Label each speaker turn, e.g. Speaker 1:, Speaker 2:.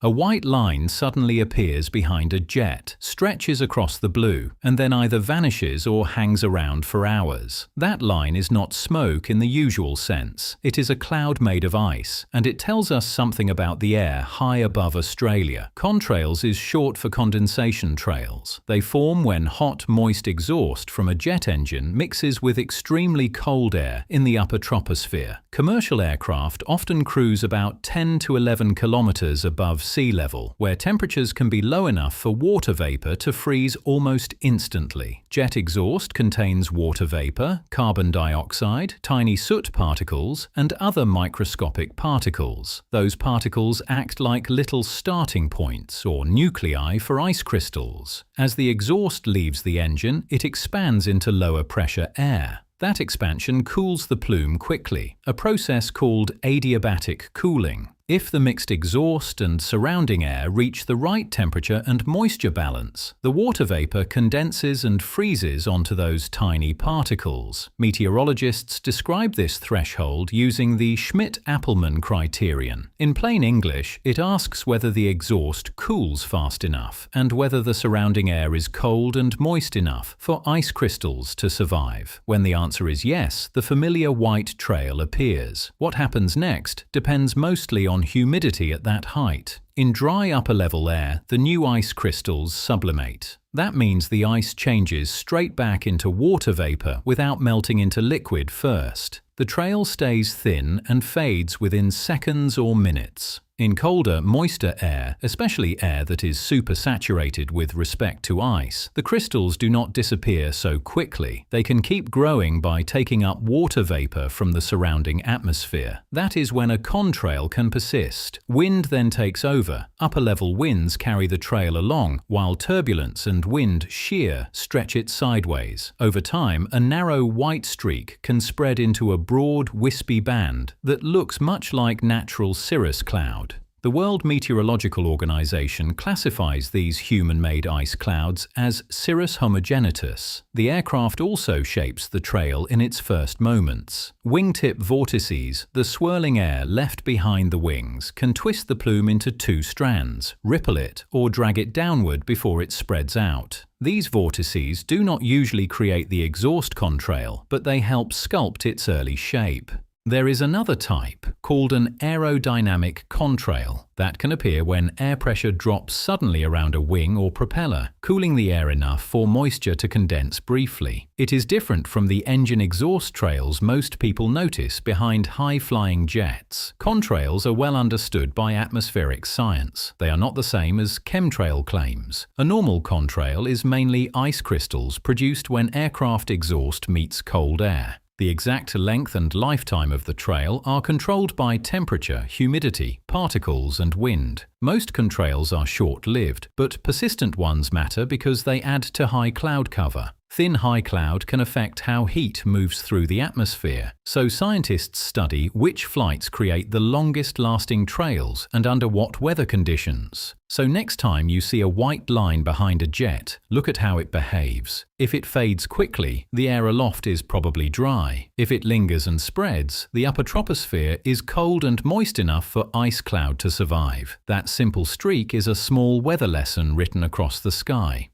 Speaker 1: A white line suddenly appears behind a jet, stretches across the blue, and then either vanishes or hangs around for hours. That line is not smoke in the usual sense. It is a cloud made of ice, and it tells us something about the air high above Australia. Contrails is short for condensation trails. They form when hot, moist exhaust from a jet engine mixes with extremely cold air in the upper troposphere. Commercial aircraft often cruise about 10 to 11 kilometers above sea level, where temperatures can be low enough for water vapor to freeze almost instantly. Jet exhaust contains water vapor, carbon dioxide, tiny soot particles, and other microscopic particles. Those particles act like little starting points or nuclei for ice crystals. As the exhaust leaves the engine, it expands into lower pressure air. That expansion cools the plume quickly, a process called adiabatic cooling. If the mixed exhaust and surrounding air reach the right temperature and moisture balance, the water vapor condenses and freezes onto those tiny particles. Meteorologists describe this threshold using the Schmidt-Appelman criterion. In plain English, it asks whether the exhaust cools fast enough and whether the surrounding air is cold and moist enough for ice crystals to survive. When the answer is yes, the familiar white trail appears. What happens next depends mostly on humidity at that height. In dry upper-level air, the new ice crystals sublimate. That means the ice changes straight back into water vapor without melting into liquid first. The trail stays thin and fades within seconds or minutes. In colder, moister air, especially air that is supersaturated with respect to ice, the crystals do not disappear so quickly. They can keep growing by taking up water vapor from the surrounding atmosphere. That is when a contrail can persist. Wind then takes over. Upper-level winds carry the trail along, while turbulence and wind shear stretch it sideways. Over time, a narrow white streak can spread into a broad, wispy band that looks much like natural cirrus cloud. The World Meteorological Organization classifies these human-made ice clouds as cirrus homogeneous. The aircraft also shapes the trail in its first moments. Wingtip vortices, the swirling air left behind the wings, can twist the plume into two strands, ripple it, or drag it downward before it spreads out. These vortices do not usually create the exhaust contrail, but they help sculpt its early shape. There is another type, called an aerodynamic contrail, that can appear when air pressure drops suddenly around a wing or propeller, cooling the air enough for moisture to condense briefly. It is different from the engine exhaust trails most people notice behind high-flying jets. Contrails are well understood by atmospheric science. They are not the same as chemtrail claims. A normal contrail is mainly ice crystals produced when aircraft exhaust meets cold air. The exact length and lifetime of the trail are controlled by temperature, humidity, particles, and wind. Most contrails are short-lived, but persistent ones matter because they add to high cloud cover. Thin high cloud can affect how heat moves through the atmosphere, so scientists study which flights create the longest-lasting trails and under what weather conditions. So next time you see a white line behind a jet, look at how it behaves. If it fades quickly, the air aloft is probably dry. If it lingers and spreads, the upper troposphere is cold and moist enough for ice cloud to survive. That simple streak is a small weather lesson written across the sky.